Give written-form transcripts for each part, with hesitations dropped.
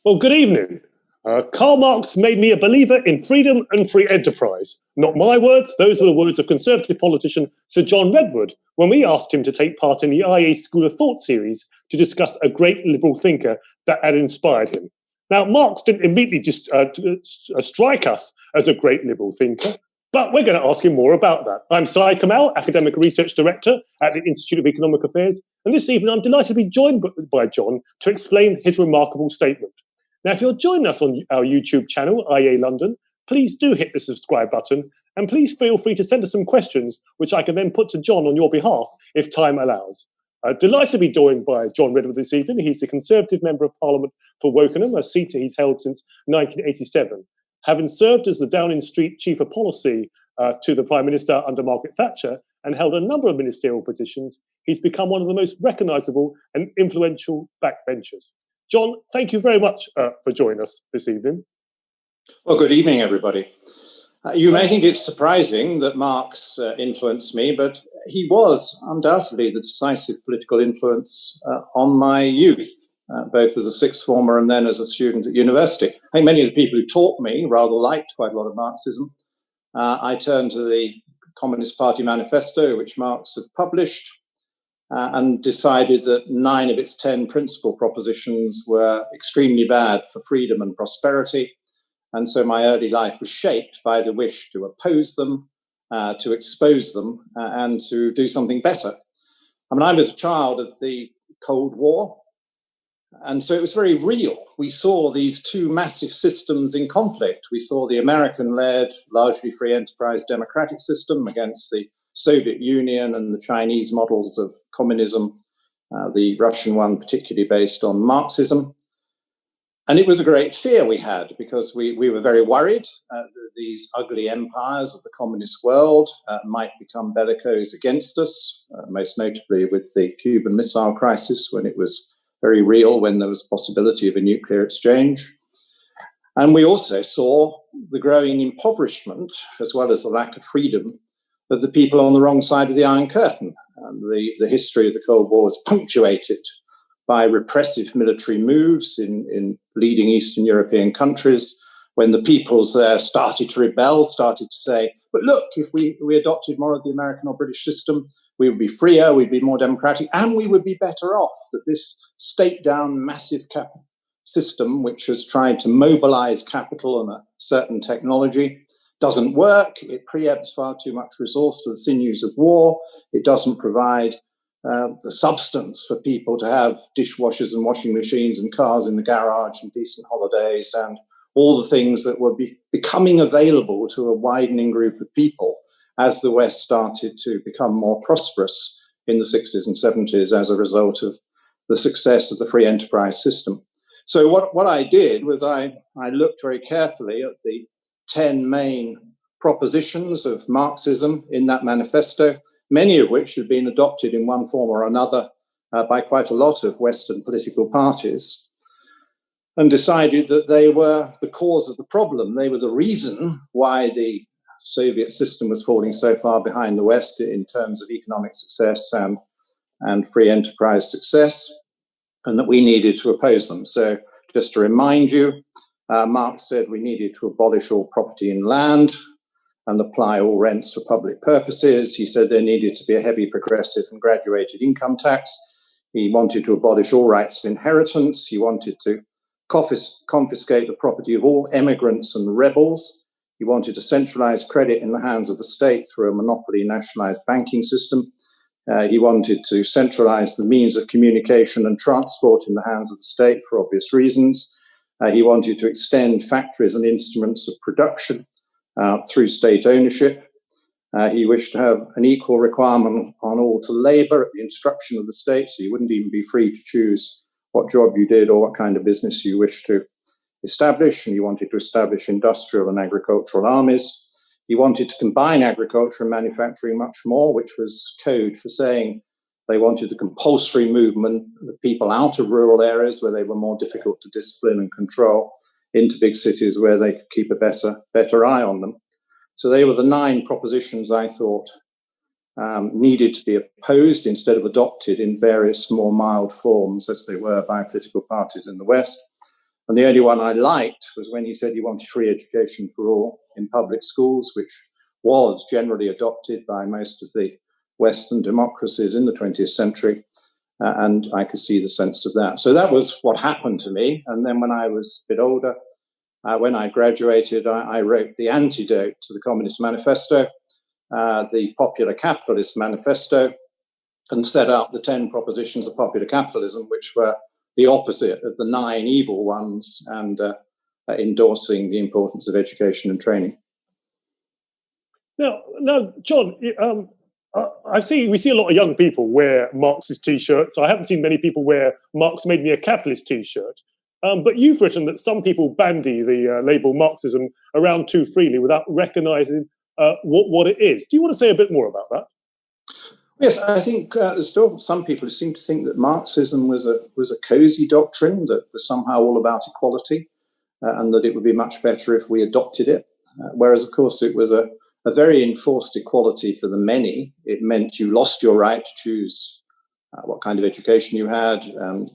Well, good evening. Karl Marx made me a believer in freedom and free enterprise. Not my words, those were the words of Conservative politician Sir John Redwood when we asked him to take part in the IA School of Thought series to discuss a great liberal thinker that had inspired him. Now, Marx didn't immediately just strike us as a great liberal thinker, but we're going to ask him more about that. I'm Sai Kamal, Academic Research Director at the Institute of Economic Affairs, and this evening I'm delighted to be joined by John to explain his remarkable statement. Now, if you're joining us on our YouTube channel, IA London, please do hit the subscribe button and please feel free to send us some questions, which I can then put to John on your behalf if time allows. Delighted to be joined by John Redwood this evening. He's the Conservative Member of Parliament for Wokingham, a seat he's held since 1987. Having served as the Downing Street Chief of Policy to the Prime Minister under Margaret Thatcher and held a number of ministerial positions, he's become one of the most recognisable and influential backbenchers. John, thank you very much for joining us this evening. Well, good evening, everybody. You may think it's surprising that Marx influenced me, but he was undoubtedly the decisive political influence on my youth, both as a sixth former and then as a student at university. I think many of the people who taught me rather liked quite a lot of Marxism. I turned to the Communist Party Manifesto, which Marx had published, and decided that 9 of its 10 principal propositions were extremely bad for freedom and prosperity. And so my early life was shaped by the wish to oppose them, to expose them, and to do something better. I mean, I was a child of the Cold War, and so it was very real. We saw these two massive systems in conflict. We saw the American-led, largely free enterprise democratic system against the Soviet Union and the Chinese models of communism, the Russian one particularly based on Marxism. And it was a great fear we had because we were very worried that these ugly empires of the communist world might become bellicose against us, most notably with the Cuban Missile Crisis when it was very real, when there was a possibility of a nuclear exchange. And we also saw the growing impoverishment, as well as the lack of freedom, of the people on the wrong side of the Iron Curtain. And the history of the Cold War is punctuated by repressive military moves in leading Eastern European countries, when the peoples there started to rebel, started to say, but look, if we adopted more of the American or British system, we would be freer, we'd be more democratic, and we would be better off. That this state-down massive system, which has tried to mobilize capital and a certain technology, doesn't work. It preempts far too much resource to the sinews of war. It doesn't provide the substance for people to have dishwashers and washing machines and cars in the garage and decent holidays and all the things that were becoming available to a widening group of people as the West started to become more prosperous in the 60s and 70s as a result of the success of the free enterprise system. So what I did was I looked very carefully at the 10 main propositions of Marxism in that manifesto, many of which had been adopted in one form or another by quite a lot of Western political parties, and decided that they were the cause of the problem. They were the reason why the Soviet system was falling so far behind the West in terms of economic success and free enterprise success, and that we needed to oppose them. So just to remind you, Marx said we needed to abolish all property in land and apply all rents for public purposes. He said there needed to be a heavy progressive and graduated income tax. He wanted to abolish all rights of inheritance. He wanted to confiscate the property of all emigrants and rebels. He wanted to centralize credit in the hands of the state through a monopoly nationalized banking system. He wanted to centralize the means of communication and transport in the hands of the state for obvious reasons. He wanted to extend factories and instruments of production through state ownership. He wished to have an equal requirement on all to labor at the instruction of the state, so you wouldn't even be free to choose what job you did or what kind of business you wished to establish. And he wanted to establish industrial and agricultural armies. He wanted to combine agriculture and manufacturing much more, which was code for saying they wanted the compulsory movement of people out of rural areas where they were more difficult to discipline and control into big cities where they could keep a better eye on them. So they were the 9 propositions I thought needed to be opposed instead of adopted in various more mild forms as they were by political parties in the West. And the only one I liked was when he said he wanted free education for all in public schools, which was generally adopted by most of the Western democracies in the 20th century. And I could see the sense of that. So that was what happened to me. And then when I was a bit older, when I graduated, I wrote the antidote to the Communist Manifesto, the Popular Capitalist Manifesto, and set out the 10 propositions of popular capitalism, which were the opposite of the 9 evil ones, and endorsing the importance of education and training. Now, John, we see a lot of young people wear Marxist T-shirts. I haven't seen many people wear Marx Made Me a Capitalist T-shirt. But you've written that some people bandy the label Marxism around too freely without recognizing what it is. Do you want to say a bit more about that? Yes, I think there's still some people who seem to think that Marxism was a cozy doctrine that was somehow all about equality, and that it would be much better if we adopted it. Whereas, of course, it was a very enforced equality for the many. It meant you lost your right to choose what kind of education you had. You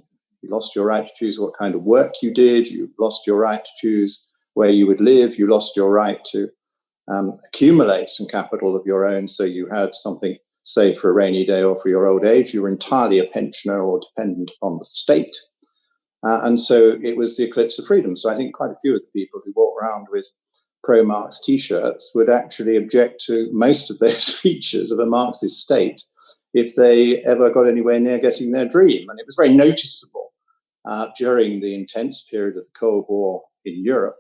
lost your right to choose what kind of work you did. You lost your right to choose where you would live. You lost your right to accumulate some capital of your own, so you had something saved for a rainy day or for your old age. You were entirely a pensioner or dependent upon the state. And so it was the eclipse of freedom. So I think quite a few of the people who walk around with pro-Marx T-shirts would actually object to most of those features of a Marxist state if they ever got anywhere near getting their dream. And it was very noticeable during the intense period of the Cold War in Europe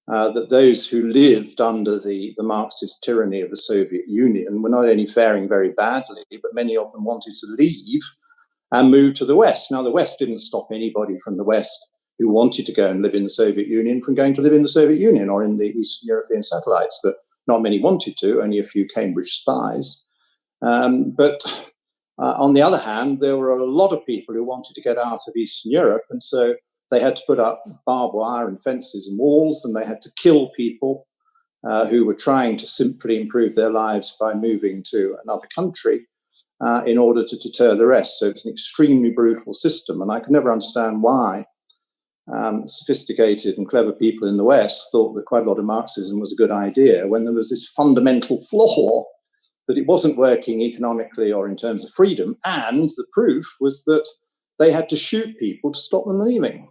that those who lived under the Marxist tyranny of the Soviet Union were not only faring very badly, but many of them wanted to leave and move to the West. Now, the West didn't stop anybody from the West who wanted to go and live in the Soviet Union from going to live in the Soviet Union or in the Eastern European satellites, but not many wanted to, only a few Cambridge spies. But on the other hand, there were a lot of people who wanted to get out of Eastern Europe, and so they had to put up barbed wire and fences and walls, and they had to kill people who were trying to simply improve their lives by moving to another country in order to deter the rest. So it was an extremely brutal system, and I could never understand why sophisticated and clever people in the West thought that quite a lot of Marxism was a good idea when there was this fundamental flaw that it wasn't working economically or in terms of freedom, and the proof was that they had to shoot people to stop them leaving.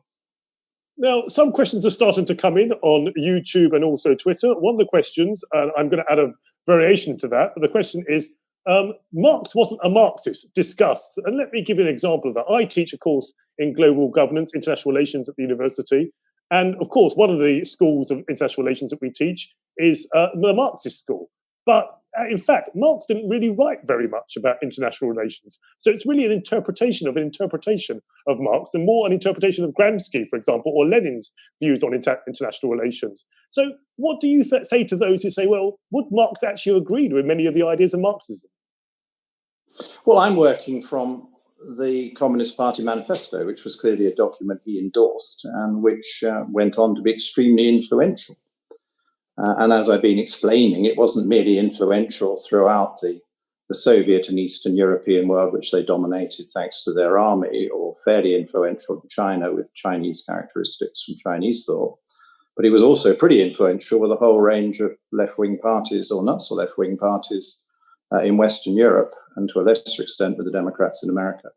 Now, some questions are starting to come in on YouTube and also Twitter. One of the questions, and I'm going to add a variation to that, but the question is, Marx wasn't a Marxist. Discuss. And let me give you an example of that. I teach a course in global governance, international relations at the university. And of course, one of the schools of international relations that we teach is the Marxist school. But in fact, Marx didn't really write very much about international relations. So it's really an interpretation of Marx, and more an interpretation of Gramsci, for example, or Lenin's views on international relations. So what do you say to those who say, well, would Marx actually agree with many of the ideas of Marxism? Well, I'm working from the Communist Party Manifesto, which was clearly a document he endorsed and which went on to be extremely influential. And as I've been explaining, it wasn't merely influential throughout the Soviet and Eastern European world, which they dominated thanks to their army, or fairly influential in China with Chinese characteristics from Chinese thought. But it was also pretty influential with a whole range of left-wing parties, or not so left-wing parties, in Western Europe, and to a lesser extent with the Democrats in America,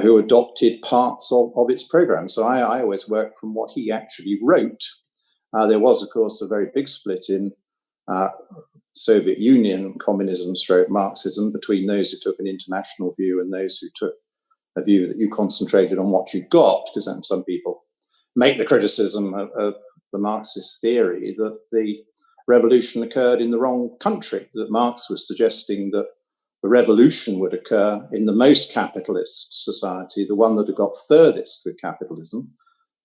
who adopted parts of its program. So I always work from what he actually wrote. There was, of course, a very big split in Soviet Union communism / Marxism between those who took an international view and those who took a view that you concentrated on what you got, because some people make the criticism of the Marxist theory that the revolution occurred in the wrong country, that Marx was suggesting that the revolution would occur in the most capitalist society, the one that had got furthest with capitalism,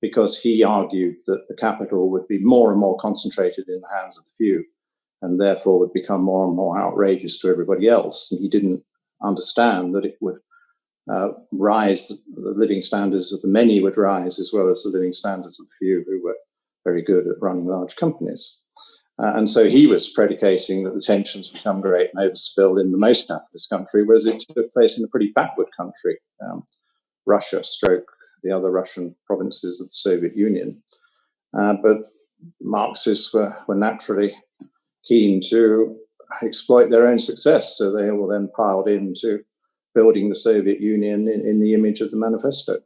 because he argued that the capital would be more and more concentrated in the hands of the few, and therefore would become more and more outrageous to everybody else. And he didn't understand that it would rise, the living standards of the many would rise, as well as the living standards of the few who were very good at running large companies. And so he was predicating that the tensions become great and overspill in the most capitalist country, whereas it took place in a pretty backward country, Russia / the other Russian provinces of the Soviet Union. But Marxists were naturally keen to exploit their own success, so they all then piled into building the Soviet Union in the image of the manifesto.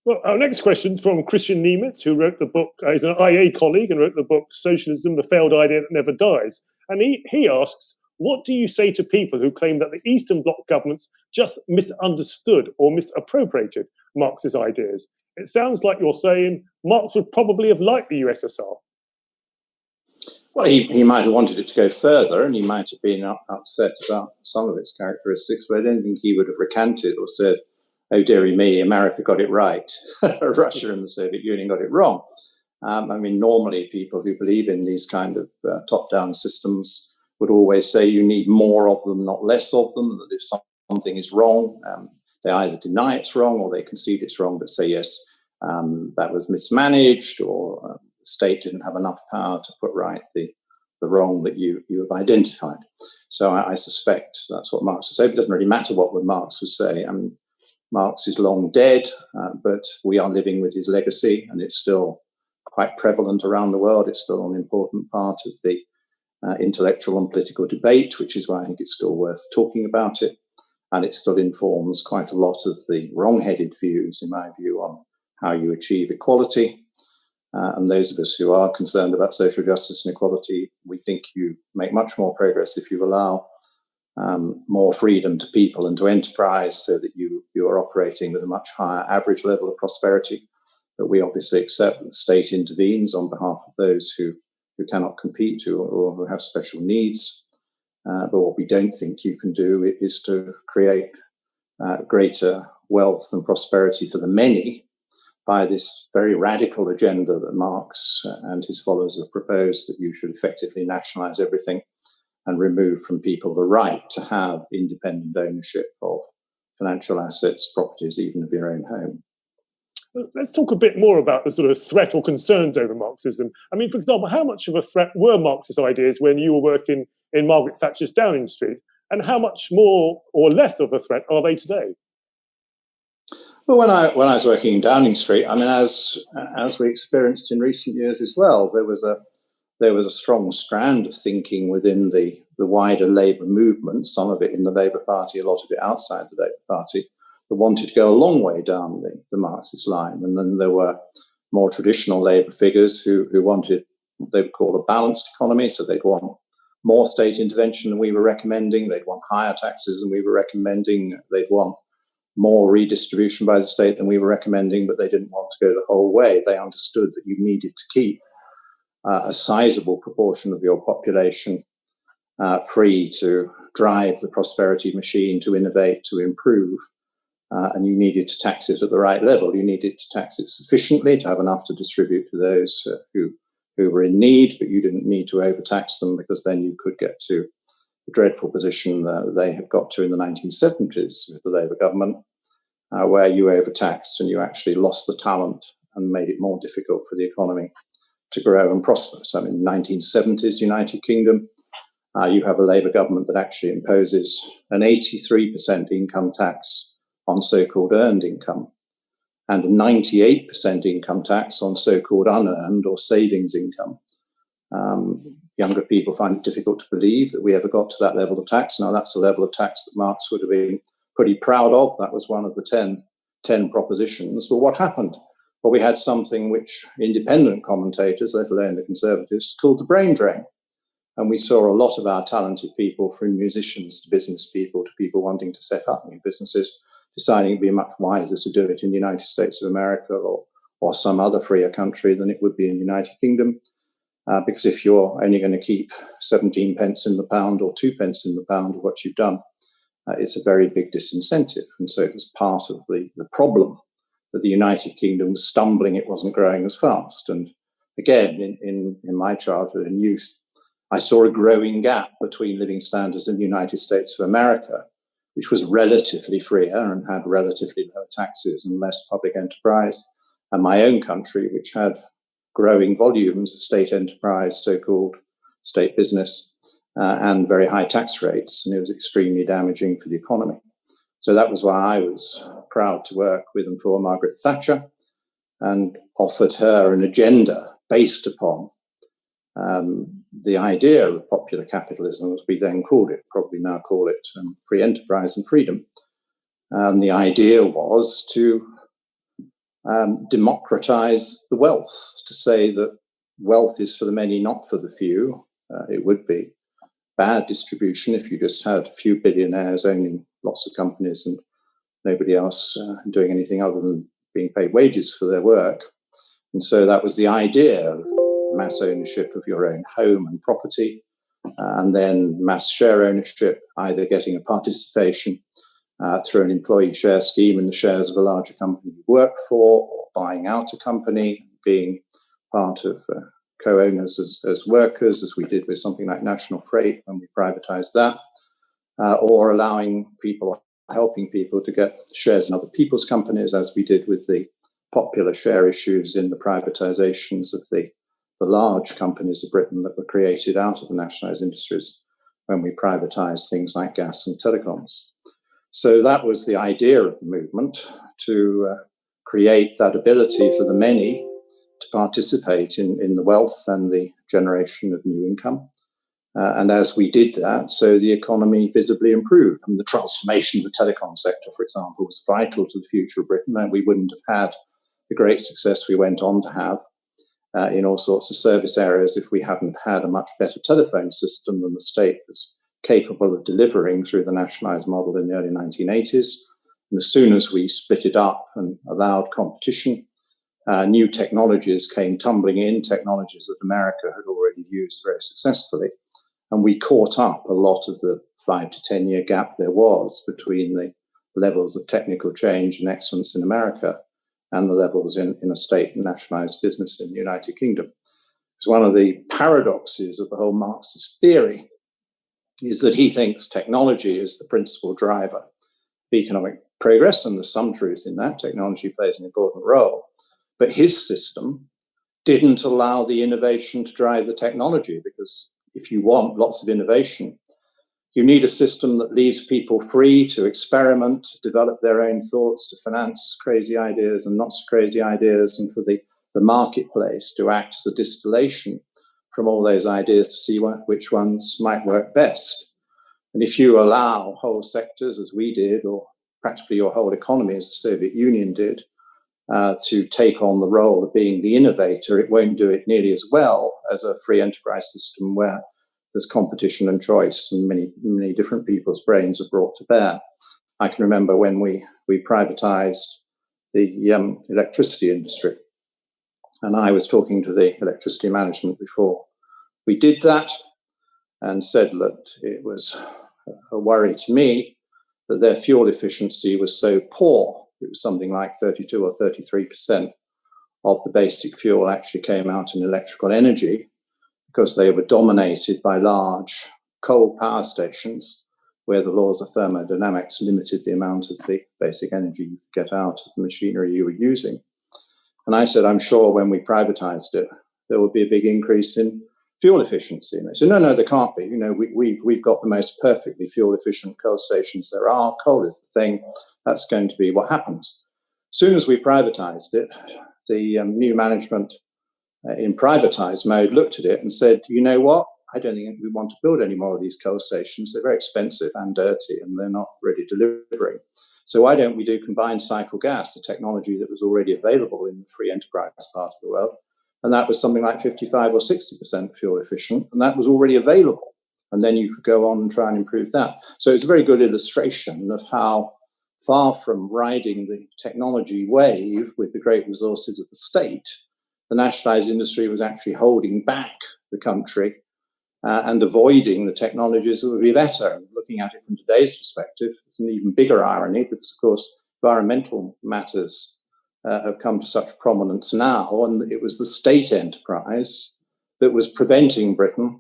Well, our next question is from Christian Niemitz, who wrote the book, he's an IA colleague and wrote the book Socialism, the Failed Idea That Never Dies. And he asks, what do you say to people who claim that the Eastern Bloc governments just misunderstood or misappropriated Marx's ideas? It sounds like you're saying Marx would probably have liked the USSR. Well, he might have wanted it to go further, and he might have been upset about some of its characteristics, but I don't think he would have recanted or said, oh, dearie me, America got it right. Russia and the Soviet Union got it wrong. I mean, normally people who believe in these kind of top-down systems would always say you need more of them, not less of them, that if something is wrong, they either deny it's wrong or they concede it's wrong, but say, yes, that was mismanaged, or the state didn't have enough power to put right the wrong that you have identified. So I suspect that's what Marx would say, but it doesn't really matter what Marx would say. I mean, Marx is long dead, but we are living with his legacy, and it's still quite prevalent around the world. It's still an important part of the intellectual and political debate, which is why I think it's still worth talking about it. And it still informs quite a lot of the wrong-headed views, in my view, on how you achieve equality. And those of us who are concerned about social justice and equality, we think you make much more progress if you allow more freedom to people and to enterprise, so that you are operating with a much higher average level of prosperity. But we obviously accept that the state intervenes on behalf of those who cannot compete or who have special needs. But what we don't think you can do is to create greater wealth and prosperity for the many by this very radical agenda that Marx and his followers have proposed, that you should effectively nationalize everything and remove from people the right to have independent ownership of financial assets, properties, even of your own home. Let's talk a bit more about the sort of threat or concerns over Marxism. I mean, for example, how much of a threat were Marxist ideas when you were working in Margaret Thatcher's Downing Street, and how much more or less of a threat are they today? Well, when I was working in Downing Street, I mean, as we experienced in recent years as well, there was a strong strand of thinking within the wider Labour movement, some of it in the Labour Party, a lot of it outside the Labour Party, that wanted to go a long way down the Marxist line. And then there were more traditional Labour figures who wanted what they would call a balanced economy. So they'd want more state intervention than we were recommending. They'd want higher taxes than we were recommending. They'd want more redistribution by the state than we were recommending, but they didn't want to go the whole way. They understood that you needed to keep a sizable proportion of your population free to drive the prosperity machine, to innovate, to improve. And you needed to tax it at the right level. You needed to tax it sufficiently to have enough to distribute to those who were in need, but you didn't need to overtax them, because then you could get to the dreadful position that they had got to in the 1970s with the Labour government, where you overtaxed and you actually lost the talent and made it more difficult for the economy to grow and prosper. So in the 1970s, United Kingdom, you have a Labour government that actually imposes an 83% income tax on so-called earned income, and a 98% income tax on so-called unearned or savings income. Younger people find it difficult to believe that we ever got to that level of tax. Now, that's the level of tax that Marx would have been pretty proud of. That was one of the 10 propositions. But what happened? Well, we had something which independent commentators, let alone the conservatives, called the brain drain. And we saw a lot of our talented people, from musicians to business people to people wanting to set up new businesses, deciding it'd be much wiser to do it in the United States of America or some other freer country than it would be in the United Kingdom. Because if you're only going to keep 17 pence in the pound or 2 pence in the pound of what you've done, it's a very big disincentive. And so it was part of the problem that the United Kingdom was stumbling, it wasn't growing as fast. And again, in my childhood and youth, I saw a growing gap between living standards in the United States of America, which was relatively freer and had relatively lower taxes and less public enterprise, and my own country, which had growing volumes of state enterprise, so-called state business, and very high tax rates, and it was extremely damaging for the economy. So that was why I was proud to work with and for Margaret Thatcher, and offered her an agenda based upon the idea of popular capitalism, as we then called it, probably now call it free enterprise and freedom. And the idea was to democratize the wealth, to say that wealth is for the many, not for the few. It would be bad distribution if you just had a few billionaires owning lots of companies and nobody else doing anything other than being paid wages for their work. And so that was the idea of mass ownership of your own home and property, and then mass share ownership, either getting a participation through an employee share scheme in the shares of a larger company you work for, or buying out a company, being part of co-owners as workers, as we did with something like National Freight when we privatized that, or allowing people, helping people to get shares in other people's companies, as we did with the popular share issues in the privatizations of the large companies of Britain that were created out of the nationalized industries when we privatized things like gas and telecoms. So that was the idea of the movement, to create that ability for the many to participate in the wealth and the generation of new income. And as we did that, so the economy visibly improved. And the transformation of the telecom sector, for example, was vital to the future of Britain, and we wouldn't have had the great success we went on to have in all sorts of service areas if we hadn't had a much better telephone system than the state was capable of delivering through the nationalized model in the early 1980s. And as soon as we split it up and allowed competition, new technologies came tumbling in, technologies that America had already used very successfully. And we caught up a lot of the 5 to 10 year gap there was between the levels of technical change and excellence in America and the levels in a state nationalized business in the United Kingdom. Because one of the paradoxes of the whole Marxist theory is that he thinks technology is the principal driver of economic progress, and there's some truth in that. Technology plays an important role. But his system didn't allow the innovation to drive the technology, because if you want lots of innovation, you need a system that leaves people free to experiment, to develop their own thoughts, to finance crazy ideas and not so crazy ideas, and for the marketplace to act as a distillation from all those ideas to see which ones might work best. And if you allow whole sectors, as we did, or practically your whole economy, as the Soviet Union did, to take on the role of being the innovator, it won't do it nearly as well as a free enterprise system where there's competition and choice and many different people's brains are brought to bear. I can remember when we privatized the electricity industry, and I was talking to the electricity management before we did that and said that it was a worry to me that their fuel efficiency was so poor. It was something like 32 or 33% of the basic fuel actually came out in electrical energy, because they were dominated by large coal power stations where the laws of thermodynamics limited the amount of the basic energy you could get out of the machinery you were using. And I said, I'm sure when we privatized it, there would be a big increase in fuel efficiency. And they said, no, there can't be. You know, we've got the most perfectly fuel efficient coal stations there are. Coal is the thing. That's going to be what happens. As soon as we privatized it, the new management in privatized mode looked at it and said, you know what? I don't think we want to build any more of these coal stations. They're very expensive and dirty, and they're not really delivering. So why don't we do combined cycle gas, a technology that was already available in the free enterprise part of the world? And that was something like 55 or 60% fuel efficient, and that was already available. And then you could go on and try and improve that. So it's a very good illustration of how far from riding the technology wave with the great resources of the state, the nationalized industry was actually holding back the country and avoiding the technologies that would be better. And looking at it from today's perspective, it's an even bigger irony, because, of course, environmental matters have come to such prominence now, and it was the state enterprise that was preventing Britain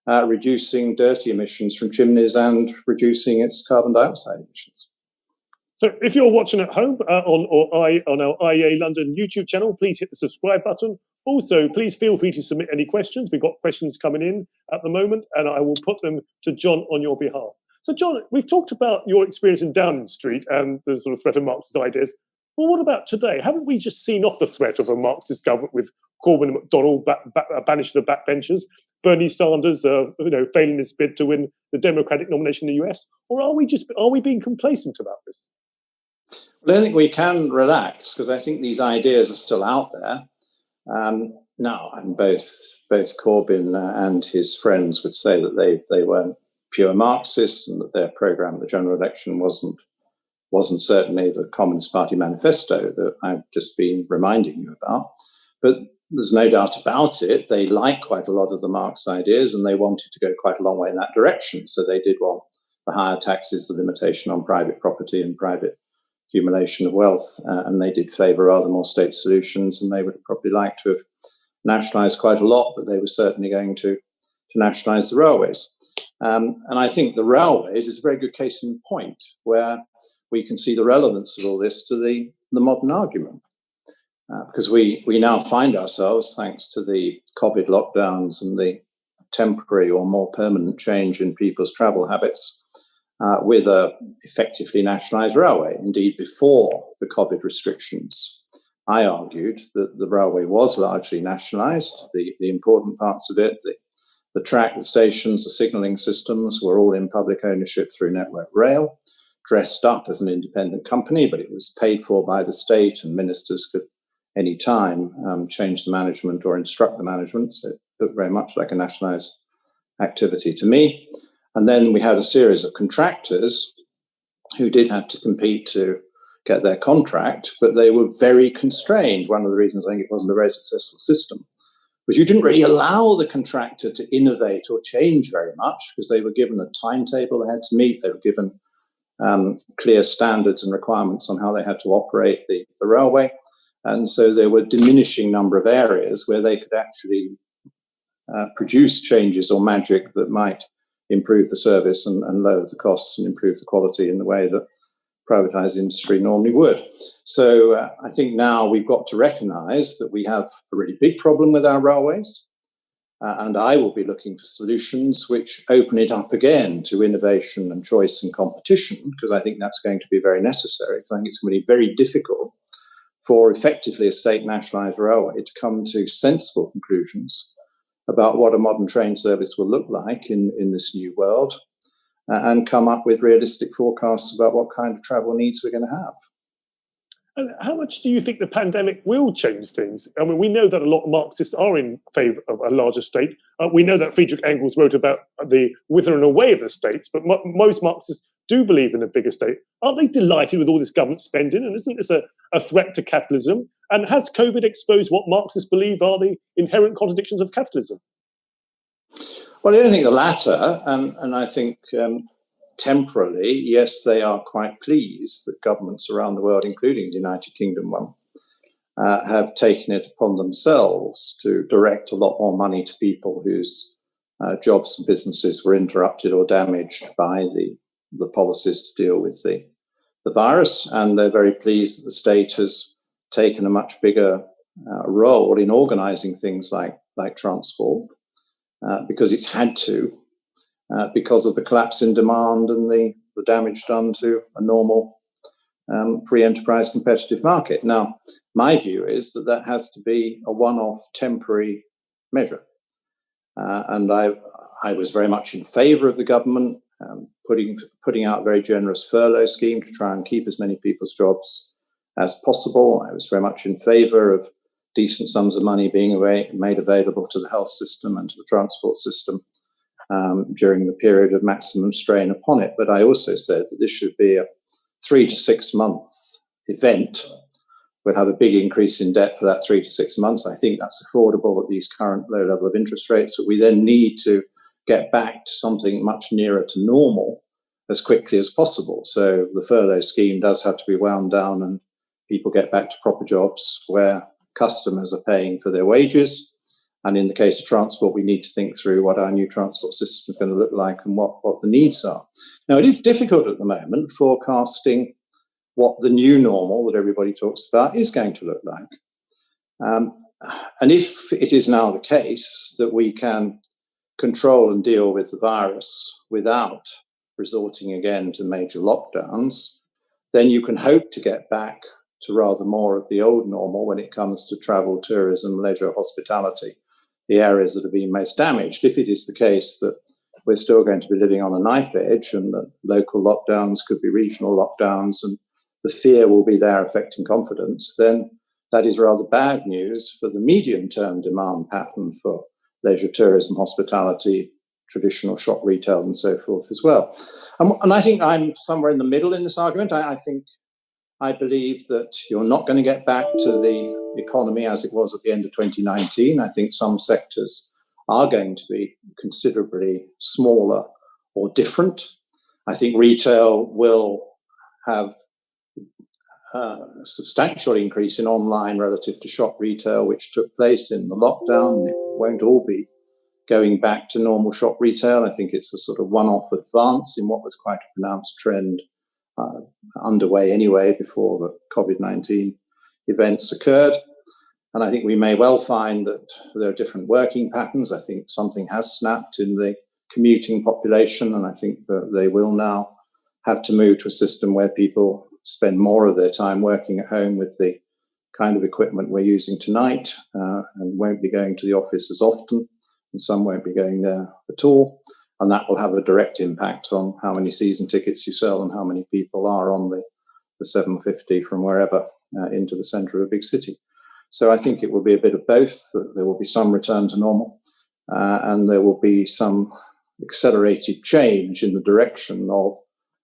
reducing dirty emissions from chimneys and reducing its carbon dioxide emissions. So if you're watching at home on our IEA London YouTube channel, please hit the subscribe button. Also, please feel free to submit any questions. We've got questions coming in at the moment, and I will put them to John on your behalf. So, John, we've talked about your experience in Downing Street and the sort of threat of Marxist ideas. Well, what about today? Haven't we just seen off the threat of a Marxist government with Corbyn and McDonnell banished to the backbenchers, Bernie Sanders, failing his bid to win the Democratic nomination in the US? Or are we being complacent about this? Well, I think we can relax because I think these ideas are still out there. Now, and both Corbyn and his friends would say that they weren't pure Marxists and that their programme at the general election wasn't certainly the Communist Party Manifesto that I've just been reminding you about. But there's no doubt about it. They like quite a lot of the Marx ideas and they wanted to go quite a long way in that direction. So they did want the higher taxes, the limitation on private property and private accumulation of wealth, and they did favour rather more state solutions, and they would have probably liked to have nationalised quite a lot, but they were certainly going to nationalise the railways. And I think the railways is a very good case in point where we can see the relevance of all this to the modern argument. Because we now find ourselves, thanks to the COVID lockdowns and the temporary or more permanent change in people's travel habits, with a effectively nationalised railway. Indeed, before the COVID restrictions, I argued that the railway was largely nationalised. The important parts of it, the track, the stations, the signalling systems were all in public ownership through Network Rail, dressed up as an independent company, but it was paid for by the state, and ministers could any time change the management or instruct the management. So it looked very much like a nationalised activity to me. And then we had a series of contractors who did have to compete to get their contract, but they were very constrained. One of the reasons I think it wasn't a very successful system was you didn't really allow the contractor to innovate or change very much because they were given a timetable they had to meet. They were given clear standards and requirements on how they had to operate the railway. And so there were a diminishing number of areas where they could actually produce changes or magic that might improve the service and lower the costs and improve the quality in the way that privatized industry normally would. So I think now we've got to recognize that we have a really big problem with our railways. And I will be looking for solutions which open it up again to innovation and choice and competition, because I think that's going to be very necessary. I think it's going to be very difficult for effectively a state nationalised railway to come to sensible conclusions about what a modern train service will look like in this new world, and come up with realistic forecasts about what kind of travel needs we're going to have. And how much do you think the pandemic will change things? I mean, we know that a lot of Marxists are in favour of a larger state. We know that Friedrich Engels wrote about the withering away of the states, but most Marxists do believe in a bigger state. Aren't they delighted with all this government spending? And isn't this a threat to capitalism? And has COVID exposed what Marxists believe are the inherent contradictions of capitalism? Well, I don't think the latter. And I think temporarily, yes, they are quite pleased that governments around the world, including the United Kingdom one, have taken it upon themselves to direct a lot more money to people whose jobs and businesses were interrupted or damaged by the policies to deal with the virus. And they're very pleased that the state has taken a much bigger role in organising things like transport, because it's had to, because of the collapse in demand and the damage done to a normal free enterprise competitive market. Now, my view is that has to be a one-off temporary measure. And I was very much in favour of the government putting out a very generous furlough scheme to try and keep as many people's jobs as possible. I was very much in favour of decent sums of money being made available to the health system and to the transport system during the period of maximum strain upon it. But I also said that this should be a 3 to 6 month event. We'll have a big increase in debt for that 3 to 6 months. I think that's affordable at these current low level of interest rates, but we then need to get back to something much nearer to normal as quickly as possible. So the furlough scheme does have to be wound down and people get back to proper jobs where customers are paying for their wages. And in the case of transport, we need to think through what our new transport system is going to look like and what the needs are. Now, it is difficult at the moment forecasting what the new normal that everybody talks about is going to look like. And if it is now the case that we can control and deal with the virus without resorting again to major lockdowns, then you can hope to get back to rather more of the old normal when it comes to travel, tourism, leisure, hospitality, the areas that have been most damaged. If it is the case that we're still going to be living on a knife edge and that local lockdowns could be regional lockdowns and the fear will be there affecting confidence, then that is rather bad news for the medium-term demand pattern for leisure, tourism, hospitality, traditional shop retail and so forth as well. And I think I'm somewhere in the middle in this argument. I believe that you're not going to get back to the economy as it was at the end of 2019. I think some sectors are going to be considerably smaller or different. I think retail will have a substantial increase in online relative to shop retail, which took place in the lockdown. It won't all be going back to normal shop retail. I think it's a sort of one-off advance in what was quite a pronounced trend underway anyway before the COVID-19 events occurred. And I think we may well find that there are different working patterns. I think something has snapped in the commuting population, and I think that they will now have to move to a system where people spend more of their time working at home with the kind of equipment we're using tonight and won't be going to the office as often, and some won't be going there at all. And that will have a direct impact on how many season tickets you sell and how many people are on the 750 from wherever into the centre of a big city. So I think it will be a bit of both. There will be some return to normal and there will be some accelerated change in the direction of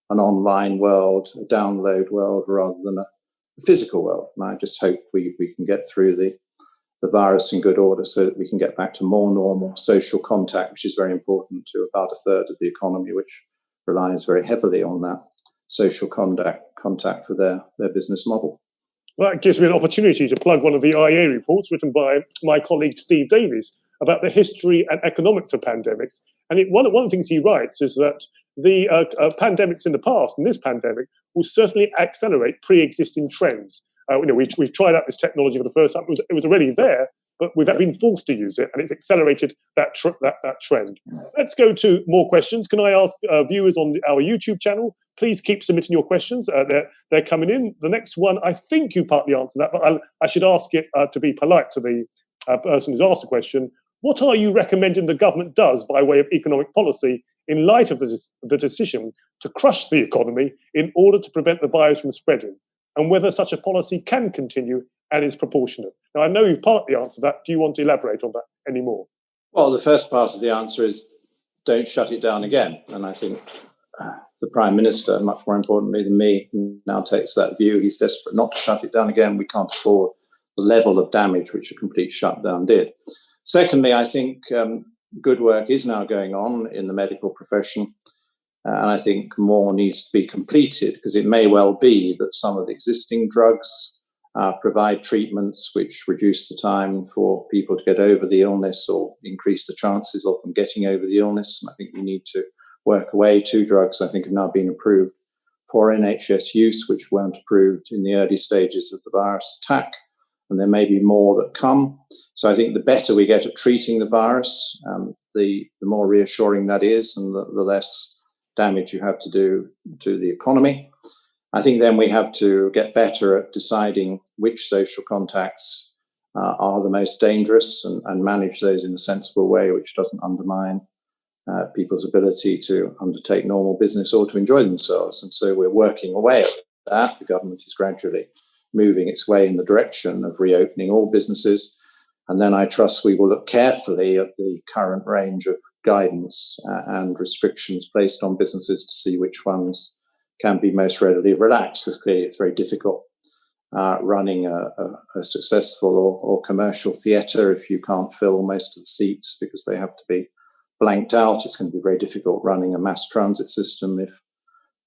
an online world, a download world, rather than a physical world. And I just hope we can get through the virus in good order so that we can get back to more normal social contact, which is very important to about a third of the economy, which relies very heavily on that social contact for their business model. Well, that gives me an opportunity to plug one of the IA reports written by my colleague Steve Davies about the history and economics of pandemics. And one of the things he writes is that the pandemics in the past, and this pandemic, will certainly accelerate pre-existing trends. We've tried out this technology for the first time. It was already there, but we've been forced to use it, and it's accelerated that trend. Let's go to more questions. Can I ask viewers on our YouTube channel, please keep submitting your questions. They're coming in. The next one, I think you partly answered that, but I should ask it to be polite to the person who's asked the question. What are you recommending the government does by way of economic policy in light of the decision to crush the economy in order to prevent the virus from spreading? And whether such a policy can continue and is proportionate. Now, I know you've partly answered that. Do you want to elaborate on that anymore? Well, the first part of the answer is don't shut it down again. And I think the Prime Minister, much more importantly than me, now takes that view. He's desperate not to shut it down again. We can't afford the level of damage which a complete shutdown did. Secondly, I think good work is now going on in the medical profession. And I think more needs to be completed, because it may well be that some of the existing drugs provide treatments which reduce the time for people to get over the illness or increase the chances of them getting over the illness. And I think we need to work away. 2 drugs, I think, have now been approved for NHS use, which weren't approved in the early stages of the virus attack. And there may be more that come. So I think the better we get at treating the virus, the more reassuring that is, and the less damage you have to do to the economy. I think then we have to get better at deciding which social contacts are the most dangerous and manage those in a sensible way, which doesn't undermine people's ability to undertake normal business or to enjoy themselves. And so we're working away at that. The government is gradually moving its way in the direction of reopening all businesses. And then I trust we will look carefully at the current range of guidance and restrictions placed on businesses to see which ones can be most readily relaxed, because clearly it's very difficult running a successful or commercial theatre if you can't fill most of the seats because they have to be blanked out. It's going to be very difficult running a mass transit system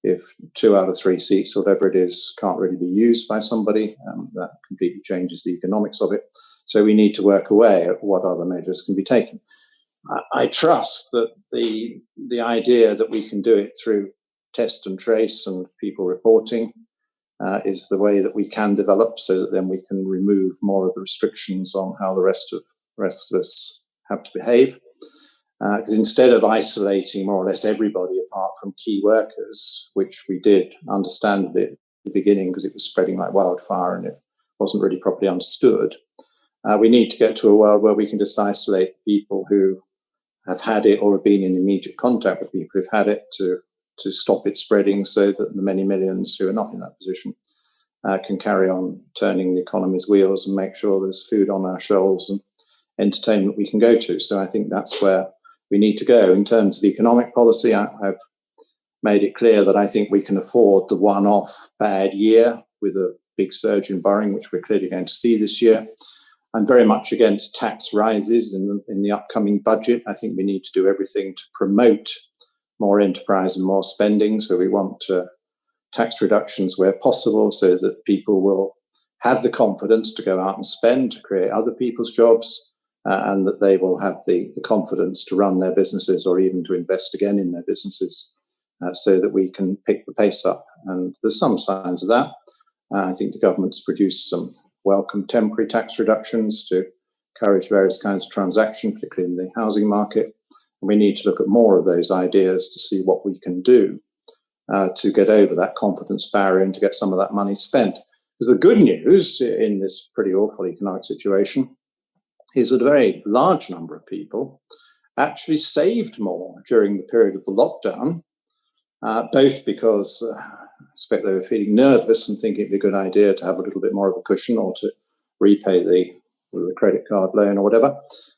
if 2 out of 3 seats, whatever it is, can't really be used by somebody. That completely changes the economics of it. So we need to work away at what other measures can be taken. I trust that the idea that we can do it through test and trace and people reporting is the way that we can develop, so that then we can remove more of the restrictions on how the rest of us have to behave. Because instead of isolating more or less everybody apart apart from key workers, which we did understandably at the beginning because it was spreading like wildfire and it wasn't really properly understood. We need to get to a world where we can just isolate people who have had it or have been in immediate contact with people who've had it to stop it spreading, so that the many millions who are not in that position can carry on turning the economy's wheels and make sure there's food on our shelves and entertainment we can go to. So I think that's where we need to go. In terms of economic policy, I've made it clear that I think we can afford the one-off bad year with a big surge in borrowing, which we're clearly going to see this year. I'm very much against tax rises in the upcoming budget. I think we need to do everything to promote more enterprise and more spending. So we want tax reductions where possible so that people will have the confidence to go out and spend, to create other people's jobs, and that they will have the confidence to run their businesses or even to invest again in their businesses so that we can pick the pace up. And there's some signs of that. I think the government's produced some welcome temporary tax reductions to encourage various kinds of transaction, particularly in the housing market. And we need to look at more of those ideas to see what we can do to get over that confidence barrier and to get some of that money spent. Because the good news in this pretty awful economic situation is that a very large number of people actually saved more during the period of the lockdown, both because I expect they were feeling nervous and thinking it'd be a good idea to have a little bit more of a cushion or to repay the credit card loan or whatever,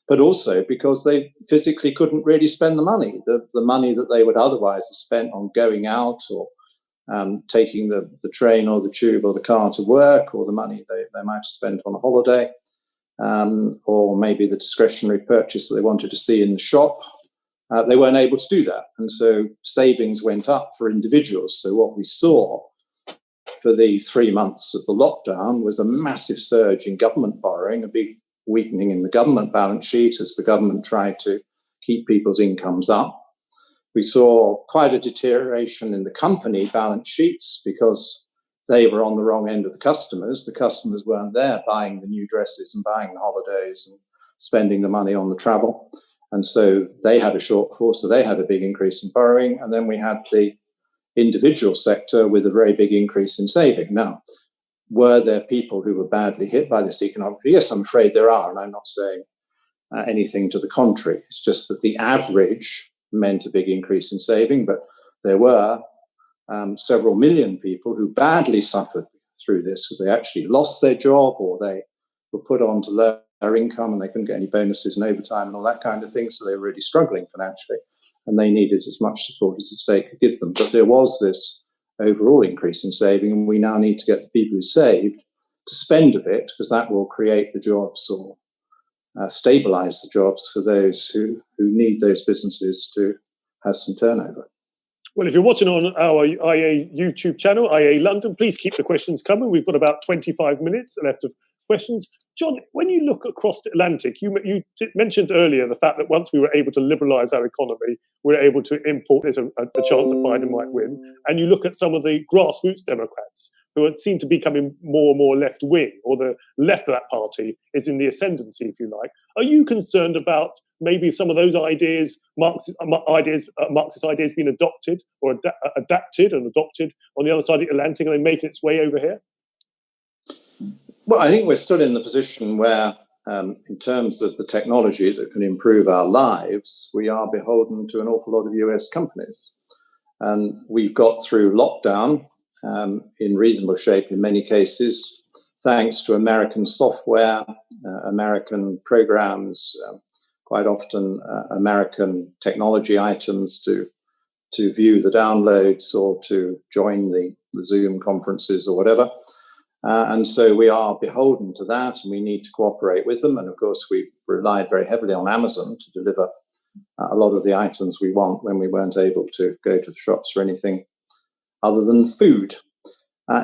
but also because they physically couldn't really spend the money. The money that they would otherwise have spent on going out or taking the train or the tube or the car to work, or the money they might have spent on a holiday, or maybe the discretionary purchase that they wanted to see in the shop, they weren't able to do that. And so savings went up for individuals. So what we saw for the 3 months of the lockdown was a massive surge in government borrowing, a big weakening in the government balance sheet as the government tried to keep people's incomes up. We saw quite a deterioration in the company balance sheets because they were on the wrong end of the customers. The customers weren't there buying the new dresses and buying the holidays and spending the money on the travel. And so they had a shortfall, so they had a big increase in borrowing. And then we had the individual sector with a very big increase in saving. Now, were there people who were badly hit by this economic? Yes, I'm afraid there are, and I'm not saying anything to the contrary. It's just that the average meant a big increase in saving, but there were several million people who badly suffered through this because they actually lost their job or they were put on to lower income and they couldn't get any bonuses and overtime and all that kind of thing, so they were really struggling financially. And they needed as much support as the state could give them. But there was this overall increase in saving, and we now need to get the people who saved to spend a bit, because that will create the jobs or stabilize the jobs for those who need those businesses to have some turnover. Well, if you're watching on our IA YouTube channel, IA London, please keep the questions coming. We've got about 25 minutes left of questions. John, when you look across the Atlantic, you mentioned earlier the fact that once we were able to liberalise our economy, we were able to import, there's a chance that Biden might win. And you look at some of the grassroots Democrats who seem to be becoming more and more left-wing, or the left of that party is in the ascendancy, if you like. Are you concerned about maybe some of those ideas, Marxist ideas being adopted or adapted and adopted on the other side of the Atlantic, and then making its way over here? Well, I think we're still in the position where, in terms of the technology that can improve our lives, we are beholden to an awful lot of US companies. And we've got through lockdown in reasonable shape in many cases, thanks to American software, American programs, quite often American technology items to view the downloads or to join the Zoom conferences or whatever. And so we are beholden to that, and we need to cooperate with them. And of course, we relied very heavily on Amazon to deliver a lot of the items we want when we weren't able to go to the shops for anything other than food.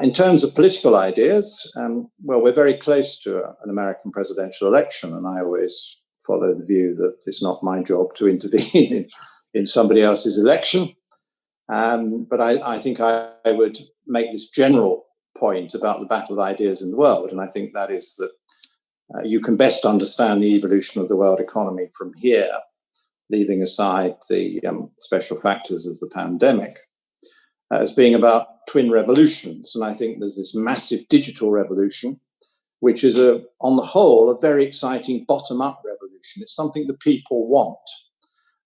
In terms of political ideas, well, we're very close to an American presidential election, and I always follow the view that it's not my job to intervene in somebody else's election. But I think I would make this general point about the battle of ideas in the world, and I think that is that you can best understand the evolution of the world economy from here leaving aside the special factors of the pandemic, as being about twin revolutions. And I think there's this massive digital revolution, which is, on the whole, a very exciting bottom-up revolution. It's something that people want.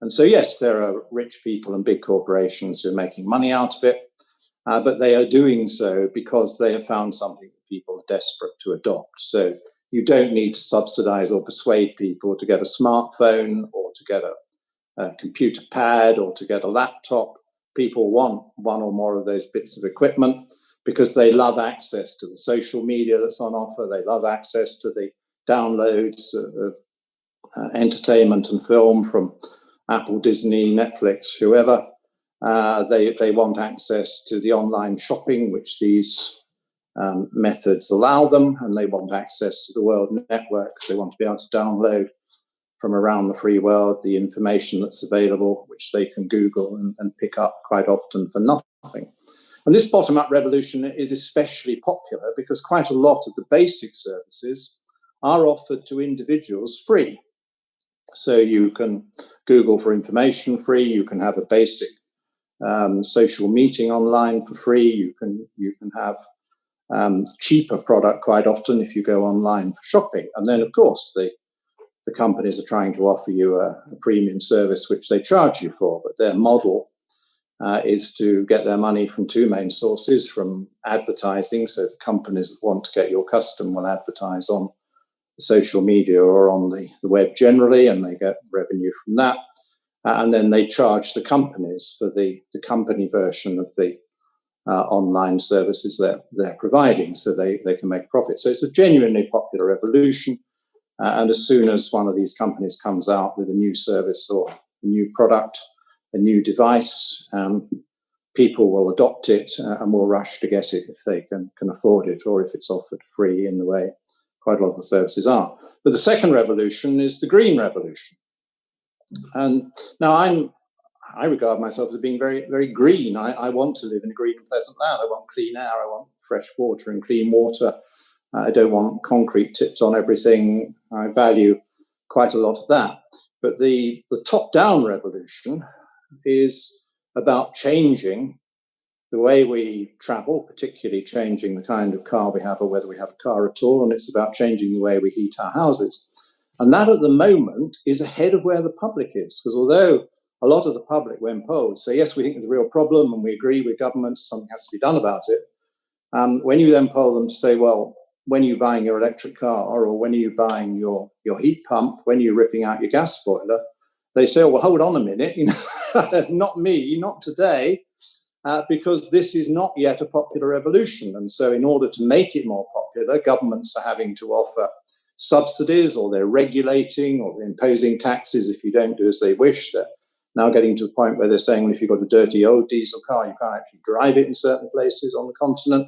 And so, yes, there are rich people and big corporations who are making money out of it, but they are doing so because they have found something that people are desperate to adopt. So you don't need to subsidize or persuade people to get a smartphone or to get a computer pad or to get a laptop. People want one or more of those bits of equipment because they love access to the social media that's on offer. They love access to the downloads of entertainment and film from Apple, Disney, Netflix, whoever. They want access to the online shopping, which these methods allow them, and they want access to the world network. They want to be able to download from around the free world the information that's available, which they can Google and pick up quite often for nothing. And this bottom-up revolution is especially popular because quite a lot of the basic services are offered to individuals free. So you can Google for information free, you can have a basic social meeting online for free, you can have cheaper product quite often if you go online for shopping. And then, of course, the companies are trying to offer you a premium service which they charge you for, but their model is to get their money from two main sources, from advertising. So the companies that want to get your custom will advertise on social media or on the web generally, and they get revenue from that. And then they charge the companies for the company version of the online services they're providing, so they can make profit. So it's a genuinely popular revolution. And as soon as one of these companies comes out with a new service or a new product, a new device, people will adopt it and will rush to get it if they can afford it, or if it's offered free in the way quite a lot of the services are. But the second revolution is the green revolution. And now I regard myself as being very, very green. I want to live in a green and pleasant land. I want clean air. I want fresh water and clean water. I don't want concrete tipped on everything. I value quite a lot of that. But the top-down revolution is about changing the way we travel, particularly changing the kind of car we have or whether we have a car at all, and it's about changing the way we heat our houses. And that at the moment is ahead of where the public is, because although a lot of the public, when polled, say, yes, we think there's a real problem and we agree with government, something has to be done about it, when you then poll them to say, well, when are you buying your electric car, or when are you buying your heat pump, when are you ripping out your gas boiler, they say, oh, well, hold on a minute, not me, not today. Because this is not yet a popular revolution. And so in order to make it more popular, governments are having to offer subsidies, or they're regulating, or they're imposing taxes if you don't do as they wish. They're now getting to the point where they're saying, well, if you've got a dirty old diesel car, you can't actually drive it in certain places on the continent,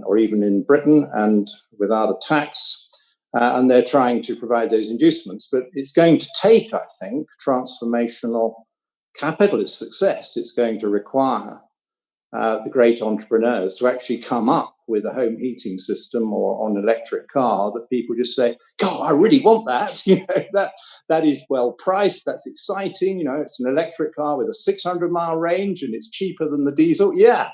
or even in Britain, and without a tax. And they're trying to provide those inducements. But it's going to take, I think, transformational capitalist success. It's going to require the great entrepreneurs to actually come up with a home heating system or an electric car that people just say, God, I really want that. That is well priced. That's exciting. It's an electric car with a 600-mile range and it's cheaper than the diesel. Yeah.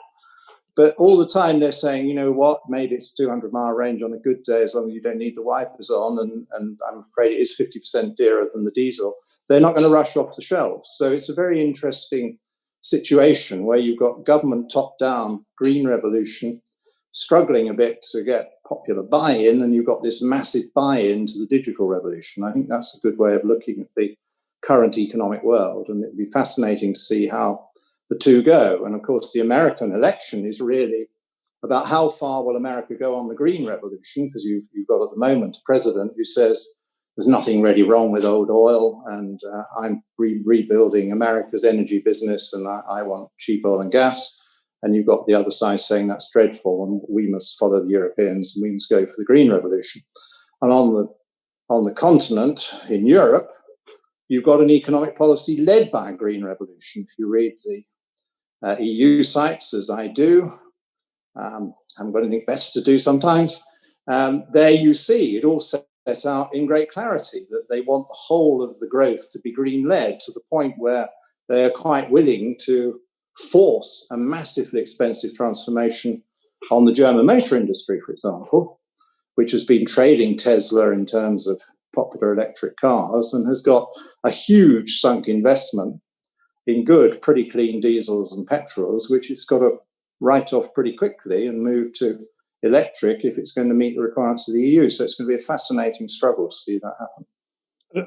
But all the time they're saying, you know what, maybe it's a 200-mile range on a good day as long as you don't need the wipers on, and I'm afraid it is 50% dearer than the diesel. They're not going to rush off the shelves. So it's a very interesting situation where you've got government top-down green revolution struggling a bit to get popular buy-in, and you've got this massive buy-in to the digital revolution. I think that's a good way of looking at the current economic world, and it'd be fascinating to see how the two go. And of course, the American election is really about how far will America go on the green revolution, because you've got at the moment a president who says there's nothing really wrong with old oil, and I'm rebuilding America's energy business, and I want cheap oil and gas. And you've got the other side saying that's dreadful and we must follow the Europeans and we must go for the green revolution. And on the continent, in Europe, you've got an economic policy led by a green revolution. If you read the EU sites, as I do, I haven't got anything better to do sometimes, there you see it all says set out in great clarity that they want the whole of the growth to be green-led, to the point where they are quite willing to force a massively expensive transformation on the German motor industry, for example, which has been trailing Tesla in terms of popular electric cars and has got a huge sunk investment in good, pretty clean diesels and petrols, which it's got to write off pretty quickly and move to electric if it's going to meet the requirements of the EU. So it's going to be a fascinating struggle to see that happen.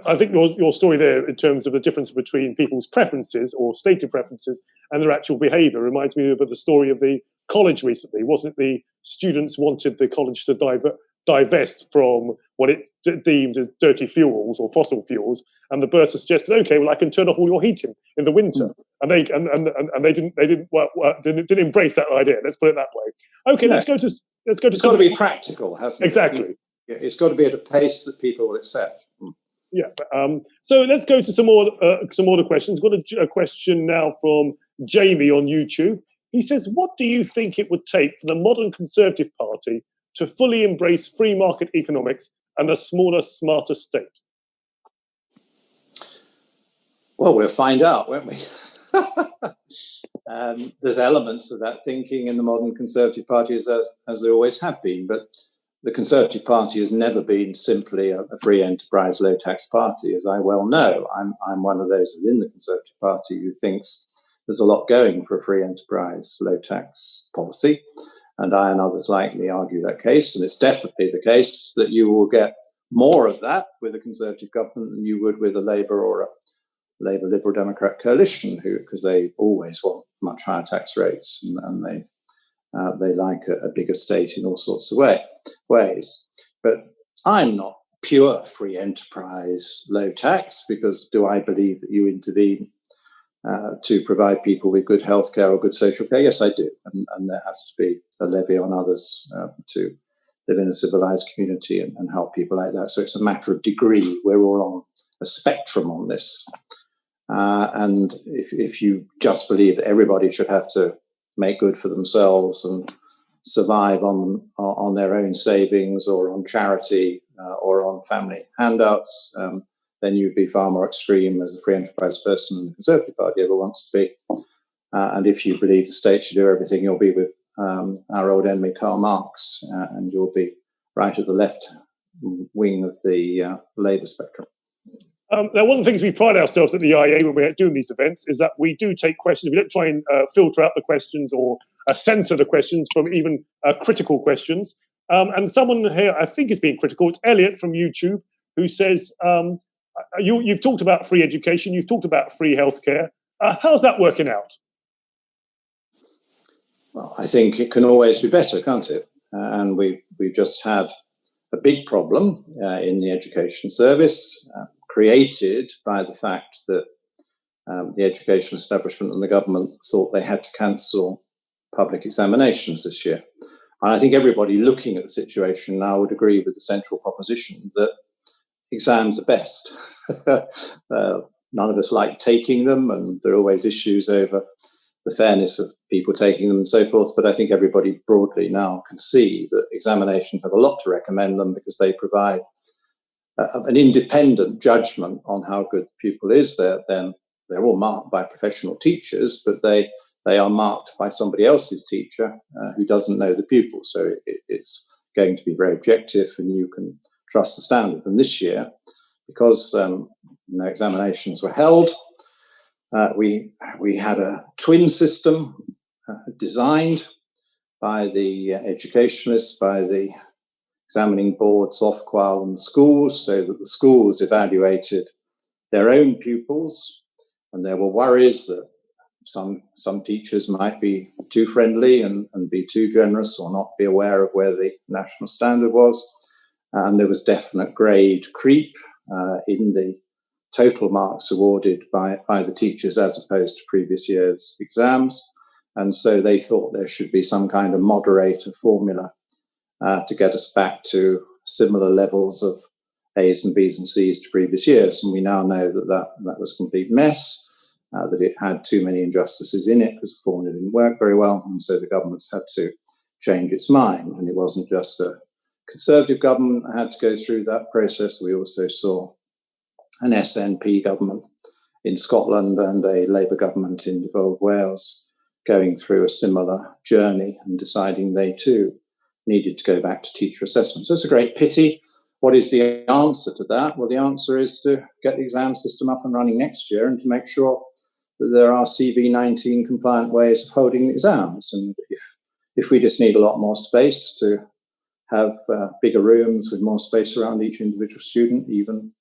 I think your story there, in terms of the difference between people's preferences or stated preferences and their actual behaviour, reminds me of the story of the college recently. Wasn't it the students wanted the college to divest from what it deemed as dirty fuels or fossil fuels, and the bursar suggested, okay, well, I can turn off all your heating in the winter, and they didn't embrace that idea. Let's put it that way. Okay, no. let's go to. It's got to be practical, hasn't it? Exactly. It's got to be at a pace that people will accept. Yeah. So let's go to some more questions. Got a question now from Jamie on YouTube. He says, "What do you think it would take for the modern Conservative Party to fully embrace free market economics and a smaller, smarter state?" Well, we'll find out, won't we? There's elements of that thinking in the modern Conservative Party as there always have been, but the Conservative Party has never been simply a free enterprise, low tax party, as I well know. I'm one of those within the Conservative Party who thinks there's a lot going for a free enterprise, low tax policy. And I and others like me argue that case. And it's definitely the case that you will get more of that with a Conservative government than you would with a Labour or a Labour Liberal Democrat coalition, because they always want much higher tax rates and they like a bigger state in all sorts of ways. But I'm not pure free enterprise, low tax, because do I believe that you intervene to provide people with good healthcare or good social care? Yes, I do. And there has to be a levy on others to live in a civilized community and help people like that. So it's a matter of degree. We're all on a spectrum on this. And if you just believe that everybody should have to make good for themselves and survive on their own savings or on charity or on family handouts, then you'd be far more extreme as a free enterprise person than the Conservative Party ever wants to be. And if you believe the state should do everything, you'll be with our old enemy Karl Marx, and you'll be right at the left wing of the Labour spectrum. Now, one of the things we pride ourselves at the IEA when we're doing these events is that we do take questions. We don't try and filter out the questions or censor the questions from even critical questions. And someone here, I think, is being critical. It's Elliot from YouTube, who says, you've talked about free education, you've talked about free healthcare. How's that working out? Well, I think it can always be better, can't it? And we've just had a big problem in the education service, created by the fact that the education establishment and the government thought they had to cancel public examinations this year. And I think everybody looking at the situation now would agree with the central proposition that exams are best. None of us like taking them, and there are always issues over the fairness of people taking them and so forth. But I think everybody broadly now can see that examinations have a lot to recommend them, because they provide an independent judgment on how good the pupil is. They're all marked by professional teachers, but they are marked by somebody else's teacher who doesn't know the pupil. So it's going to be very objective, and you can trust the standard. And this year, because no examinations were held, we had a twin system designed by the educationalists, by the examining boards, Ofqual, and the schools, so that the schools evaluated their own pupils. And there were worries that some teachers might be too friendly and be too generous, or not be aware of where the national standard was. And there was definite grade creep in the total marks awarded by the teachers as opposed to previous year's exams. And so they thought there should be some kind of moderator formula to get us back to similar levels of A's and B's and C's to previous years. And we now know that was a complete mess, that it had too many injustices in it because the formula didn't work very well. And so the government's had to change its mind. And it wasn't just a Conservative government had to go through that process. We also saw an SNP government in Scotland and a Labour government in devolved Wales going through a similar journey and deciding they too needed to go back to teacher assessment. So it's a great pity. What is the answer to that? Well, the answer is to get the exam system up and running next year and to make sure that there are CV19 compliant ways of holding exams. And if we just need a lot more space to have bigger rooms with more space around each individual student, even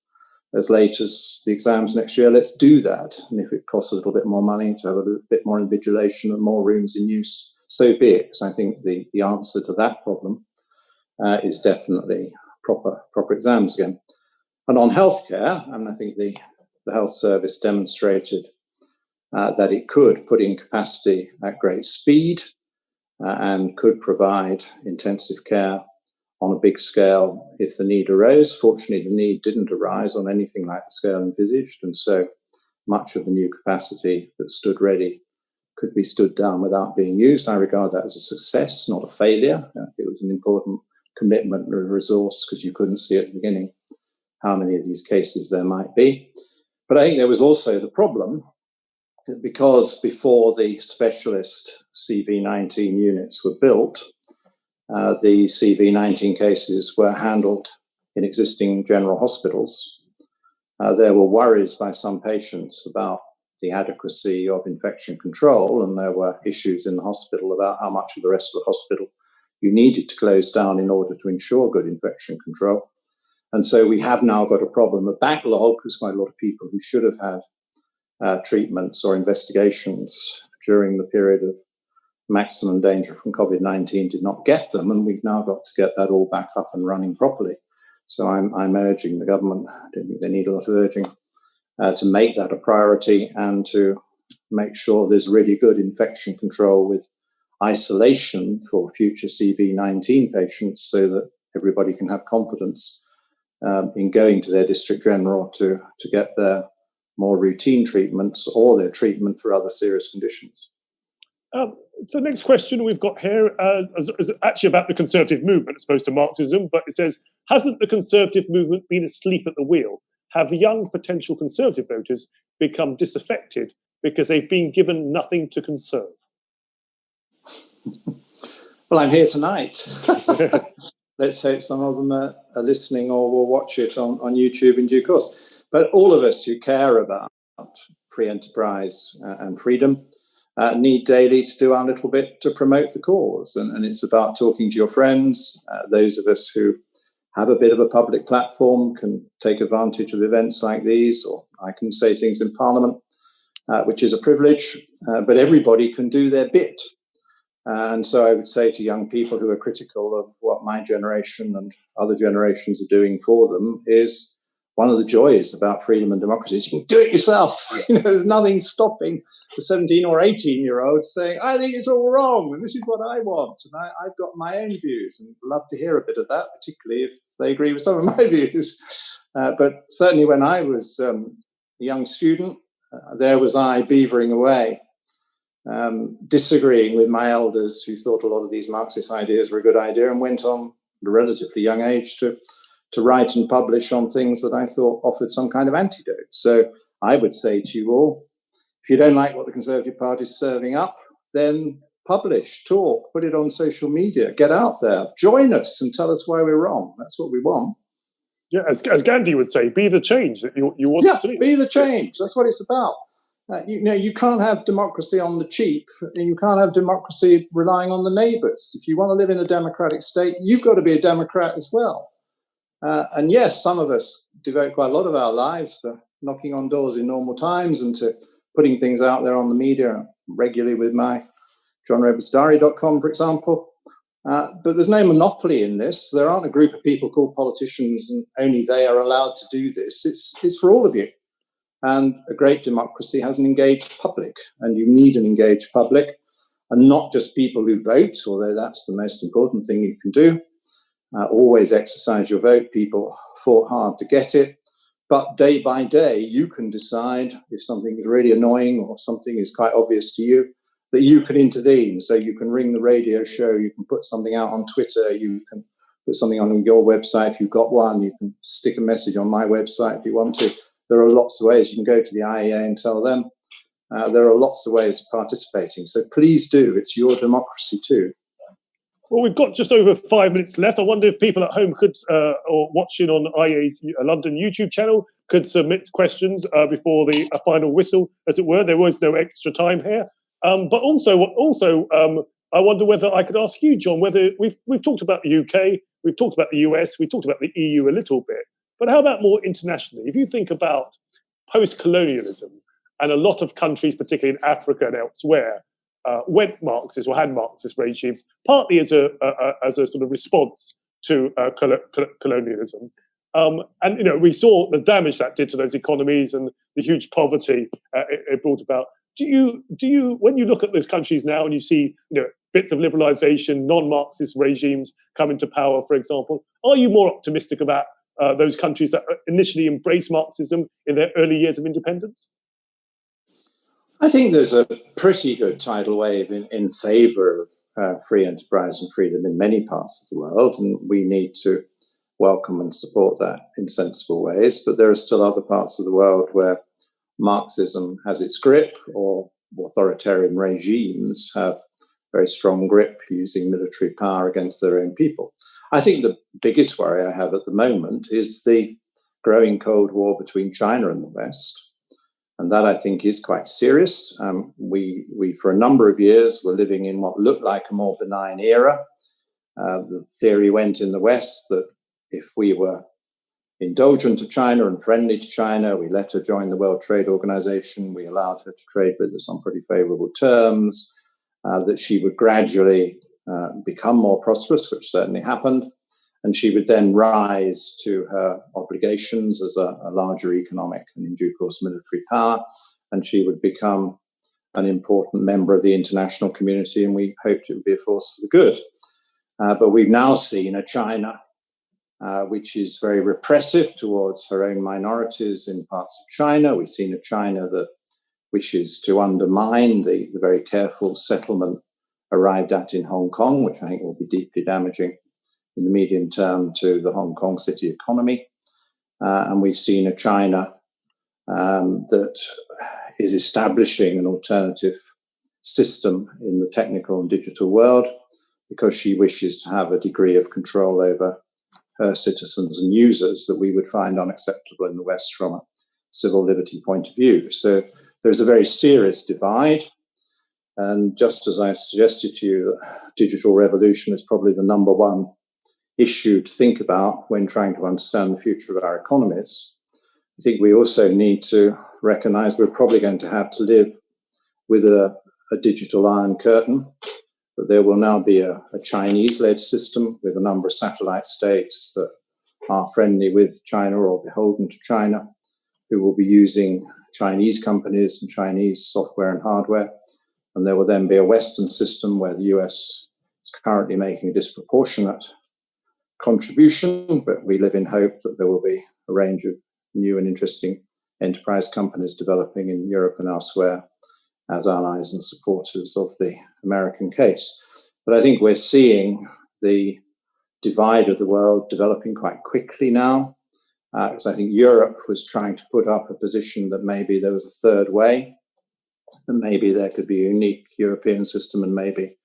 as late as the exams next year, let's do that. And if it costs a little bit more money to have a little bit more invigilation and more rooms in use, so be it. So I think the answer to that problem is definitely proper exams again. And on healthcare, and I think the health service demonstrated that it could put in capacity at great speed and could provide intensive care on a big scale if the need arose. Fortunately, the need didn't arise on anything like the scale envisaged, and so much of the new capacity that stood ready could be stood down without being used. I regard that as a success, not a failure. It was an important commitment and a resource because you couldn't see at the beginning how many of these cases there might be. But I think there was also the problem that because before the specialist CV19 units were built, the CV19 cases were handled in existing general hospitals. There were worries by some patients about the adequacy of infection control, and there were issues in the hospital about how much of the rest of the hospital you needed to close down in order to ensure good infection control. And so we have now got a problem, a backlog, because quite a lot of people who should have had treatments or investigations during the period of maximum danger from COVID-19 did not get them, and we've now got to get that all back up and running properly. So I'm urging the government, I don't think they need a lot of urging, to make that a priority and to make sure there's really good infection control with isolation for future CV19 patients so that everybody can have confidence in going to their district general to get their more routine treatments or their treatment for other serious conditions. The next question we've got here is actually about the conservative movement as opposed to Marxism, but it says, hasn't the conservative movement been asleep at the wheel? Have young potential conservative voters become disaffected because they've been given nothing to conserve? Well, I'm here tonight. Let's hope some of them are listening or will watch it on YouTube in due course. But all of us who care about free enterprise and freedom need daily to do our little bit to promote the cause. And it's about talking to your friends. Those of us who have a bit of a public platform can take advantage of events like these, or I can say things in Parliament, which is a privilege, but everybody can do their bit. And so I would say to young people who are critical of what my generation and other generations are doing for them is one of the joys about freedom and democracy is you can do it yourself. There's nothing stopping the 17 or 18-year-old saying, I think it's all wrong and this is what I want. And I've got my own views and love to hear a bit of that, particularly if they agree with some of my views. But certainly when I was a young student, there was I beavering away, disagreeing with my elders who thought a lot of these Marxist ideas were a good idea and went on at a relatively young age to write and publish on things that I thought offered some kind of antidote. So I would say to you all, if you don't like what the Conservative Party is serving up, then publish, talk, put it on social media, get out there, join us and tell us why we're wrong. That's what we want. Yeah, as Gandhi would say, be the change that you want to see. Be the change. That's what it's about. You can't have democracy on the cheap, and you can't have democracy relying on the neighbours. If you want to live in a democratic state, you've got to be a democrat as well. And yes, some of us devote quite a lot of our lives to knocking on doors in normal times and to putting things out there on the media regularly with my johnredwoodsdiary.com, for example. But there's no monopoly in this. There aren't a group of people called politicians and only they are allowed to do this. It's for all of you. And a great democracy has an engaged public, and you need an engaged public, and not just people who vote, although that's the most important thing you can do. Always exercise your vote. People fought hard to get it. But day by day, you can decide if something is really annoying or something is quite obvious to you, that you can intervene. So you can ring the radio show, you can put something out on Twitter, you can put something on your website if you've got one. You can stick a message on my website if you want to. There are lots of ways. You can go to the IEA and tell them. There are lots of ways of participating. So please do. It's your democracy too. Well, we've got just over 5 minutes left. I wonder if people at home could, or watching on IEA London YouTube channel, could submit questions before the final whistle, as it were. There was no extra time here. But also, I wonder whether I could ask you, John, whether we've talked about the UK, we've talked about the US, we've talked about the EU a little bit, but how about more internationally? If you think about post-colonialism, and a lot of countries, particularly in Africa and elsewhere, went Marxist or had Marxist regimes, partly as a sort of response to colonialism. And we saw the damage that did to those economies and the huge poverty it brought about. Do you when you look at those countries now and you see bits of liberalization, non-Marxist regimes come into power, for example, are you more optimistic about those countries that initially embraced Marxism in their early years of independence? I think there's a pretty good tidal wave in favor of free enterprise and freedom in many parts of the world, and we need to welcome and support that in sensible ways. But there are still other parts of the world where Marxism has its grip, or authoritarian regimes have very strong grip using military power against their own people. I think the biggest worry I have at the moment is the growing Cold War between China and the West. And that, I think, is quite serious. We for a number of years, were living in what looked like a more benign era. The theory went in the West that if we were indulgent to China and friendly to China, we let her join the World Trade Organization, we allowed her to trade with us on pretty favorable terms, that she would gradually become more prosperous, which certainly happened. And she would then rise to her obligations as a larger economic and, in due course, military power. And she would become an important member of the international community, and we hoped it would be a force for the good. But we've now seen a China which is very repressive towards her own minorities in parts of China. We've seen a China that wishes to undermine the very careful settlement arrived at in Hong Kong, which I think will be deeply damaging in the medium term to the Hong Kong city economy. And we've seen a China that is establishing an alternative system in the technical and digital world because she wishes to have a degree of control over her citizens and users that we would find unacceptable in the West from a civil liberty point of view. So there's a very serious divide. And just as I suggested to you, that digital revolution is probably the number one issue to think about when trying to understand the future of our economies, I think we also need to recognize we're probably going to have to live with a digital iron curtain, that there will now be a Chinese-led system with a number of satellite states that are friendly with China or beholden to China, who will be using Chinese companies and Chinese software and hardware. And there will then be a Western system where the US is currently making a disproportionate contribution, but we live in hope that there will be a range of new and interesting enterprise companies developing in Europe and elsewhere as allies and supporters of the American case. But I think we're seeing the divide of the world developing quite quickly now, because I think Europe was trying to put up a position that maybe there was a third way, and maybe there could be a unique European system, and maybe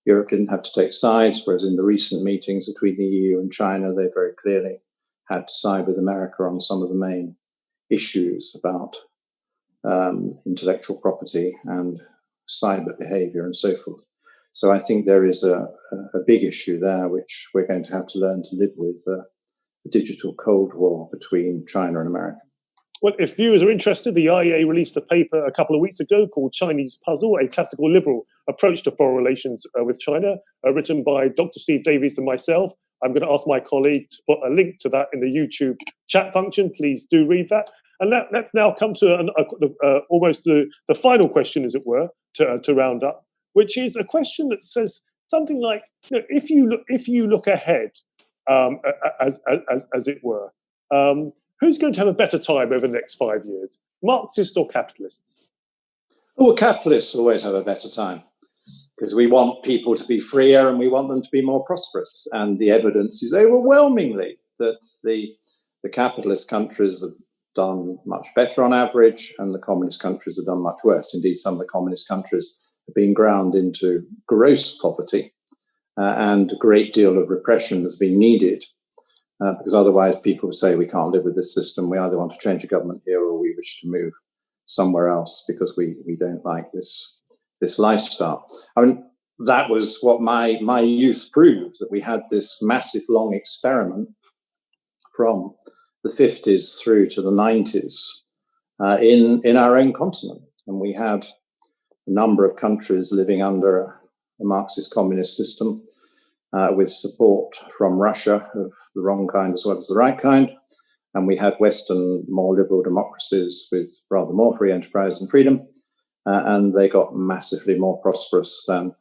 Europe didn't have to take sides, whereas in the recent meetings between the EU and China, they very clearly had to side with America on some of the main issues about intellectual property and cyber behavior and so forth. So I think there is a big issue there, which we're going to have to learn to live with, the digital Cold War between China and America. Well, if viewers are interested, the IEA released a paper a couple of weeks ago called Chinese Puzzle, a classical liberal approach to foreign relations with China, written by Dr. Steve Davies and myself. I'm going to ask my colleague to put a link to that in the YouTube chat function. Please do read that. And let's now come to almost the final question, as it were, to round up, which is a question that says something like, if you look ahead, as it were, who's going to have a better time over the next 5 years, Marxists or capitalists? Well, capitalists always have a better time. because we want people to be freer and we want them to be more prosperous. And the evidence is overwhelmingly that the capitalist countries have done much better on average, and the communist countries have done much worse. Indeed, some of the communist countries have been ground into gross poverty, and a great deal of repression has been needed, because otherwise people say we can't live with this system. We either want to change the government here or we wish to move somewhere else because we don't like this lifestyle. I mean, that was what my youth proved, that we had this massive long experiment from the 50s through to the 90s in our own continent. And we had a number of countries living under a Marxist communist system with support from Russia of the wrong kind as well as the right kind. And we had Western, more liberal democracies with rather more free enterprise and freedom. And they got massively more prosperous than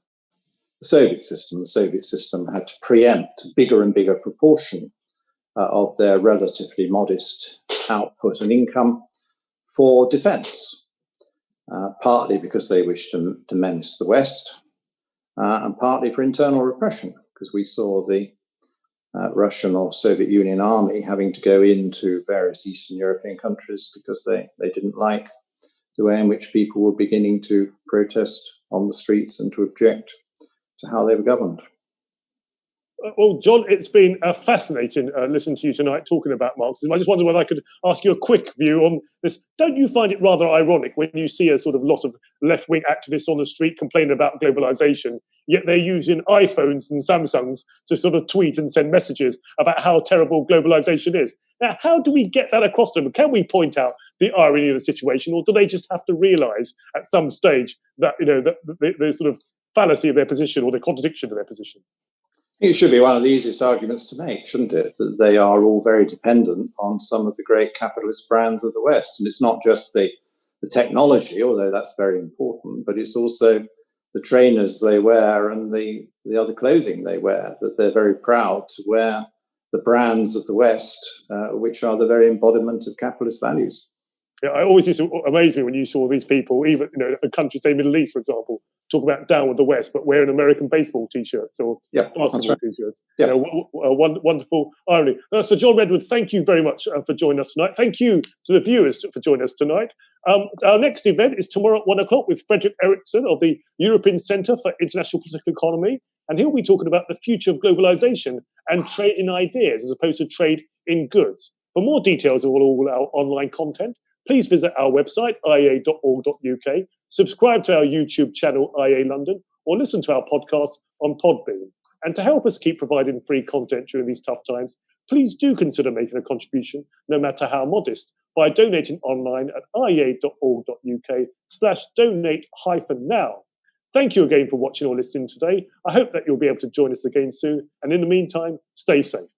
the Soviet system. The Soviet system had to preempt a bigger and bigger proportion of their relatively modest output and income for defense, partly because they wished to menace the West, and partly for internal repression, because we saw the Russian or Soviet Union army having to go into various Eastern European countries because they didn't like the way in which people were beginning to protest on the streets and to object to how they were governed. Well, John, it's been fascinating listening to you tonight talking about Marxism. I just wondered whether I could ask you a quick view on this. Don't you find it rather ironic when you see a sort of lot of left-wing activists on the street complaining about globalization, yet they're using iPhones and Samsungs to sort of tweet and send messages about how terrible globalization is? Now, how do we get that across to them? Can we point out the irony of the situation, or do they just have to realize at some stage that, that the sort of fallacy of their position or the contradiction of their position? It should be one of the easiest arguments to make, shouldn't it? That they are all very dependent on some of the great capitalist brands of the West. And it's not just the technology, although that's very important, but it's also the trainers they wear and the other clothing they wear, that they're very proud to wear the brands of the West, which are the very embodiment of capitalist values. Yeah, I always used to amaze me when you saw these people, even a country, say Middle East, for example, talk about down with the West, but wearing American baseball T-shirts or basketball T-shirts. Yeah. Wonderful irony. Sir John Redwood, thank you very much for joining us tonight. Thank you to the viewers for joining us tonight. Our next event is tomorrow at 1 o'clock with Frederick Eriksson of the European Centre for International Political Economy, and he'll be talking about the future of globalisation and trade in ideas as opposed to trade in goods. For more details of all our online content, please visit our website, iea.org.uk, subscribe to our YouTube channel, IEA London, or listen to our podcast on Podbean. And to help us keep providing free content during these tough times, please do consider making a contribution, no matter how modest, by donating online at iea.org.uk/donate-now. Thank you again for watching or listening today. I hope that you'll be able to join us again soon. And in the meantime, stay safe.